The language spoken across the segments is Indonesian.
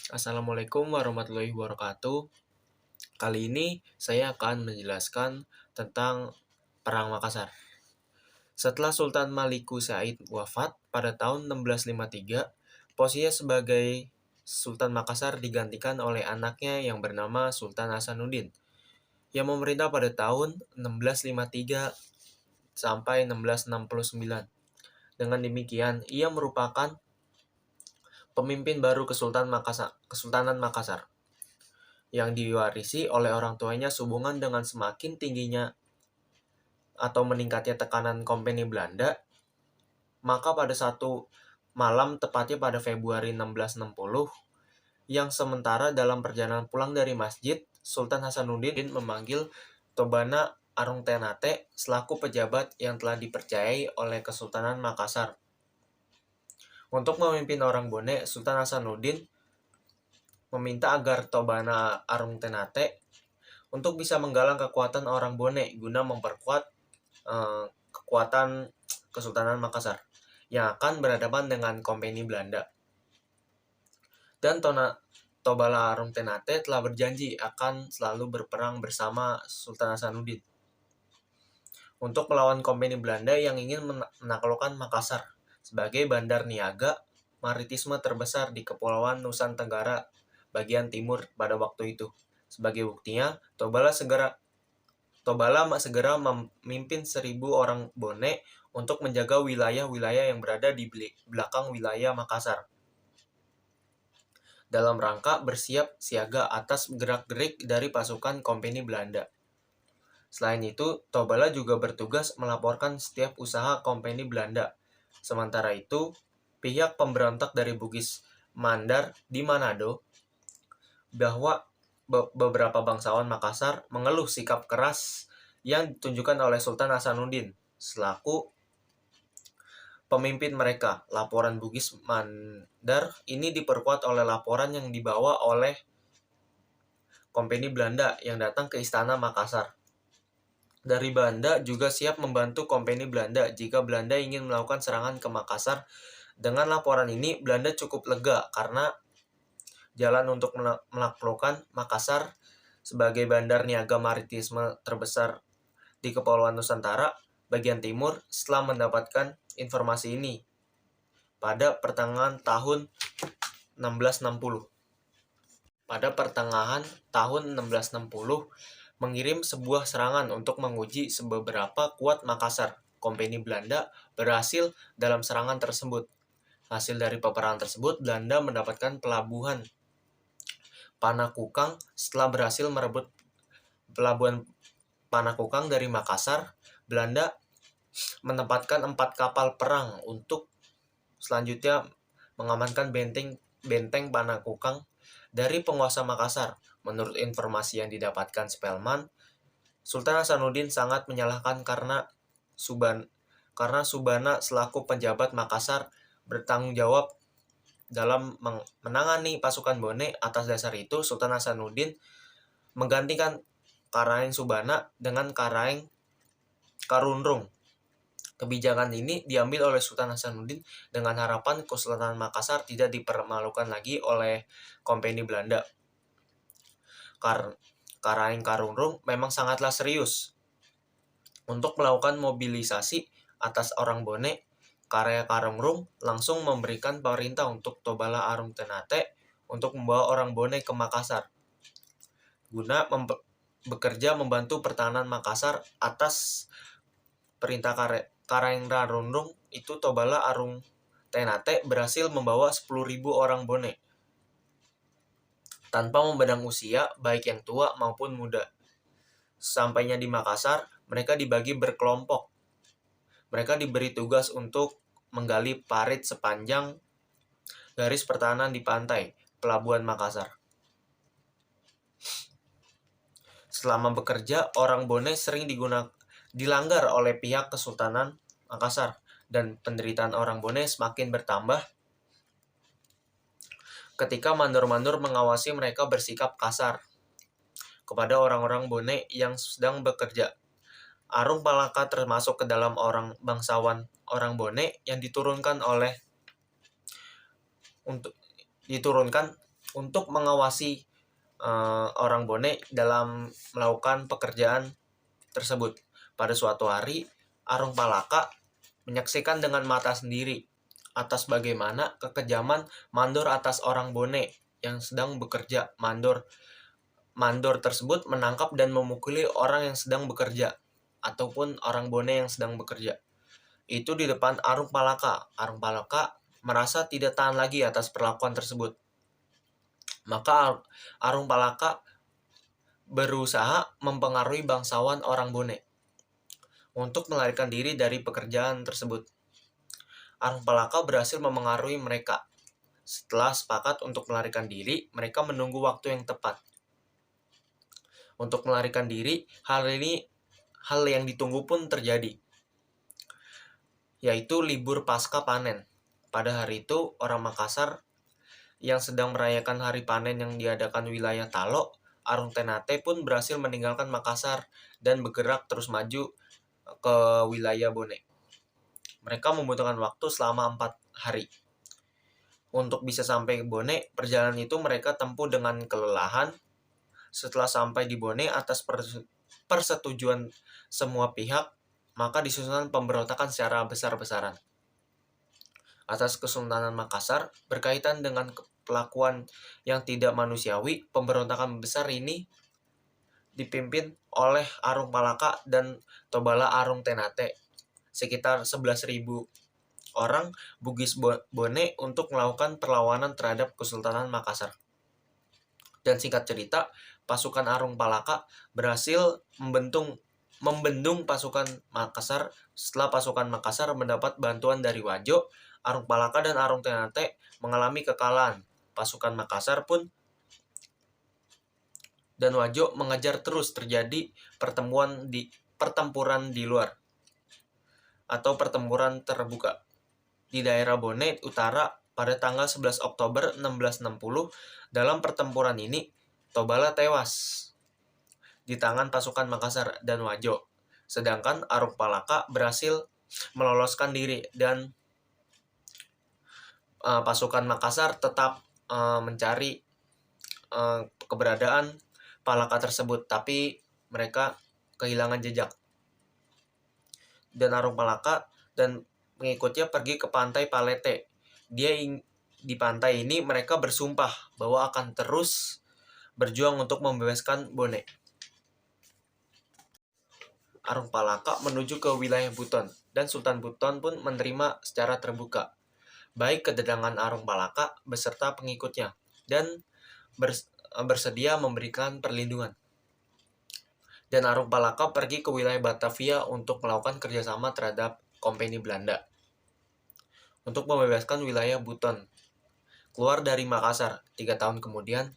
Assalamualaikum warahmatullahi wabarakatuh. Kali ini saya akan menjelaskan tentang Perang Makassar. Setelah Sultan Maliku Said wafat pada tahun 1653, posisinya sebagai Sultan Makassar digantikan oleh anaknya yang bernama Sultan Hasanuddin, yang memerintah pada tahun 1653 sampai 1669. Dengan demikian, ia merupakan pemimpin baru Kesultanan Makassar yang diwarisi oleh orang tuanya sehubungan dengan semakin tingginya atau meningkatnya tekanan Kompeni Belanda, maka pada satu malam tepatnya pada Februari 1660, yang sementara dalam perjalanan pulang dari masjid, Sultan Hasanuddin memanggil Tobana Arung Ternate selaku pejabat yang telah dipercayai oleh Kesultanan Makassar. Untuk memimpin orang Bone, Sultan Hasanuddin meminta agar Tobana Arung Ternate untuk bisa menggalang kekuatan orang Bone guna memperkuat kekuatan Kesultanan Makassar yang akan berhadapan dengan Kompeni Belanda. Dan Tobala Arung Ternate telah berjanji akan selalu berperang bersama Sultan Hasanuddin untuk melawan Kompeni Belanda yang ingin menaklukkan Makassar sebagai bandar niaga maritisme terbesar di Kepulauan Nusantara bagian timur pada waktu itu. Sebagai buktinya, Tobala segera memimpin 1.000 orang Bone untuk menjaga wilayah-wilayah yang berada di belakang wilayah Makassar, dalam rangka bersiap siaga atas gerak-gerik dari pasukan Kompeni Belanda. Selain itu, Tobala juga bertugas melaporkan setiap usaha Kompeni Belanda. Sementara itu, pihak pemberontak dari Bugis Mandar di Manado bahwa beberapa bangsawan Makassar mengeluh sikap keras yang ditunjukkan oleh Sultan Hasanuddin selaku pemimpin mereka. Laporan Bugis Mandar ini diperkuat oleh laporan yang dibawa oleh Kompeni Belanda yang datang ke istana Makassar. Dari Belanda juga siap membantu Kompeni Belanda jika Belanda ingin melakukan serangan ke Makassar. Dengan laporan ini, Belanda cukup lega karena jalan untuk menaklukkan Makassar sebagai bandar niaga maritisme terbesar di Kepulauan Nusantara bagian timur setelah mendapatkan informasi ini pada pertengahan tahun 1660. Pada pertengahan tahun 1660, mengirim sebuah serangan untuk menguji seberapa kuat Makassar. Kompeni Belanda berhasil dalam serangan tersebut. Hasil dari peperangan tersebut, Belanda mendapatkan pelabuhan Panakukang. Setelah berhasil merebut pelabuhan Panakukang dari Makassar, Belanda menempatkan 4 kapal perang untuk selanjutnya mengamankan benteng Panakukang dari penguasa Makassar. Menurut informasi yang didapatkan Spelman, Sultan Hasanuddin sangat menyalahkan karena Subana selaku penjabat Makassar bertanggung jawab dalam menangani pasukan Bone. Atas dasar itu, Sultan Hasanuddin menggantikan Karaeng Subana dengan Karaeng Karunrung. Kebijakan ini diambil oleh Sultan Hasanuddin dengan harapan Kesultanan Makassar tidak dipermalukan lagi oleh Kompeni Belanda. Karaeng Karunrung memang sangatlah serius untuk melakukan mobilisasi atas orang Bone. Karaeng Karunrung langsung memberikan perintah untuk Tobala Arung Ternate untuk membawa orang Bone ke Makassar guna bekerja membantu pertahanan Makassar. Atas perintah Karaeng Karunrung itu, Tobala Arung Ternate berhasil membawa 10.000 orang Bone tanpa memandang usia, baik yang tua maupun muda. Sampainya di Makassar, mereka dibagi berkelompok. Mereka diberi tugas untuk menggali parit sepanjang garis pertahanan di pantai Pelabuhan Makassar. Selama bekerja, orang Bone sering dilanggar oleh pihak Kesultanan Makassar, dan penderitaan orang Bone semakin bertambah ketika mandor-mandor mengawasi mereka bersikap kasar kepada orang-orang Bone yang sedang bekerja. Arung Palaka termasuk ke dalam bangsawan orang Bone yang diturunkan untuk mengawasi orang Bone dalam melakukan pekerjaan tersebut. Pada suatu hari, Arung Palaka menyaksikan dengan mata sendiri atas bagaimana kekejaman mandor atas orang Bone yang sedang bekerja. Mandor tersebut menangkap dan memukuli orang yang sedang bekerja ataupun orang Bone yang sedang bekerja. Itu di depan Arung Palaka. Arung Palaka merasa tidak tahan lagi atas perlakuan tersebut. Maka Arung Palaka berusaha mempengaruhi bangsawan orang Bone untuk melarikan diri dari pekerjaan tersebut. Arung Palaka berhasil mempengaruhi mereka. Setelah sepakat untuk melarikan diri, mereka menunggu waktu yang tepat. Untuk melarikan diri, hal yang ditunggu pun terjadi, yaitu libur pasca panen. Pada hari itu, orang Makassar yang sedang merayakan hari panen yang diadakan wilayah Talo, Arung Ternate pun berhasil meninggalkan Makassar dan bergerak terus maju ke wilayah Bone. Mereka membutuhkan waktu selama 4 hari. Untuk bisa sampai ke Bone, perjalanan itu mereka tempuh dengan kelelahan. Setelah sampai di Bone atas persetujuan semua pihak, maka disusun pemberontakan secara besar-besaran atas Kesultanan Makassar berkaitan dengan perlakuan yang tidak manusiawi. Pemberontakan besar ini dipimpin oleh Arung Palaka dan Tobala Arung Ternate, sekitar 11.000 orang Bugis Bone untuk melakukan perlawanan terhadap Kesultanan Makassar. Dan singkat cerita, pasukan Arung Palaka berhasil membendung pasukan Makassar. Setelah pasukan Makassar mendapat bantuan dari Wajo, Arung Palaka dan Arung Ternate mengalami kekalahan. Pasukan Makassar pun dan Wajo mengejar terus. Terjadi pertempuran di luar atau pertempuran terbuka di daerah Bone Utara pada tanggal 11 Oktober 1660. Dalam pertempuran ini, Tobala tewas di tangan pasukan Makassar dan Wajo. Sedangkan Arung Palaka berhasil meloloskan diri dan pasukan Makassar tetap mencari keberadaan Palaka tersebut, tapi mereka kehilangan jejak. Dan Arung Palaka dan pengikutnya pergi ke pantai Palete. Di pantai ini mereka bersumpah bahwa akan terus berjuang untuk membebaskan Bone. Arung Palaka menuju ke wilayah Buton, dan Sultan Buton pun menerima secara terbuka baik kedatangan Arung Palaka beserta pengikutnya dan bersedia memberikan perlindungan. Dan Arung Palaka pergi ke wilayah Batavia untuk melakukan kerjasama terhadap Kompeni Belanda untuk membebaskan wilayah Buton. Keluar dari Makassar 3 tahun kemudian,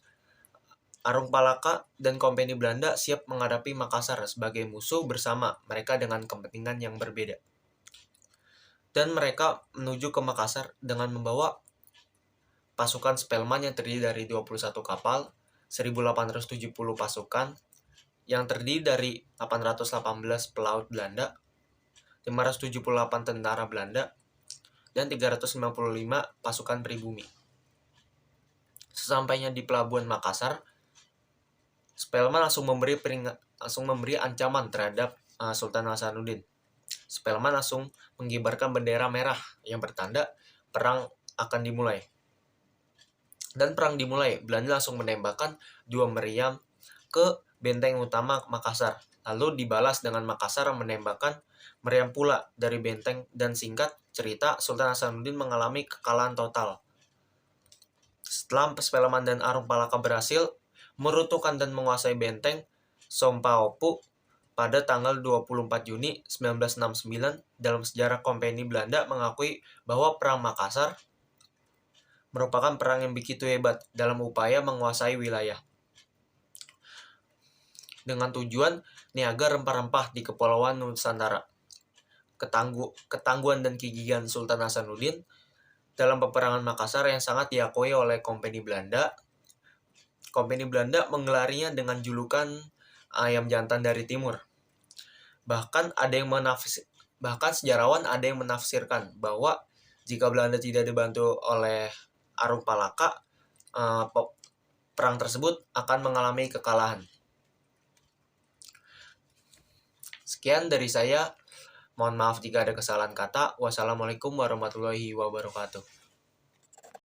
Arung Palaka dan Kompeni Belanda siap menghadapi Makassar sebagai musuh bersama mereka dengan kepentingan yang berbeda. Dan mereka menuju ke Makassar dengan membawa pasukan Spelman yang terdiri dari 21 kapal, 1.870 pasukan, yang terdiri dari 818 pelaut Belanda, 578 tentara Belanda, dan 395 pasukan pribumi. Sesampainya di pelabuhan Makassar, Spelman langsung memberi ancaman terhadap Sultan Hasanuddin. Spelman langsung mengibarkan bendera merah yang bertanda perang akan dimulai. Dan perang dimulai, Belanda langsung menembakkan 2 meriam ke benteng utama Makassar. Lalu dibalas dengan Makassar menembakkan meriam pula dari benteng, dan singkat cerita Sultan Hasanuddin mengalami kekalahan total. Setelah Spelman dan Arung Palaka berhasil meruntuhkan dan menguasai benteng Sompaopu pada tanggal 24 Juni 1969, dalam sejarah Kompeni Belanda mengakui bahwa Perang Makassar merupakan perang yang begitu hebat dalam upaya menguasai wilayah. Dengan tujuan niaga rempah-rempah di Kepulauan Nusantara. Ketangguhan dan kegigihan Sultan Hasanuddin dalam peperangan Makassar yang sangat diakui oleh Kompeni Belanda. Kompeni Belanda menggelarinya dengan julukan ayam jantan dari timur. Bahkan sejarawan ada yang menafsirkan bahwa jika Belanda tidak dibantu oleh Arung Palaka, perang tersebut akan mengalami kekalahan. Sekian dari saya. Mohon maaf jika ada kesalahan kata. Wassalamualaikum warahmatullahi wabarakatuh.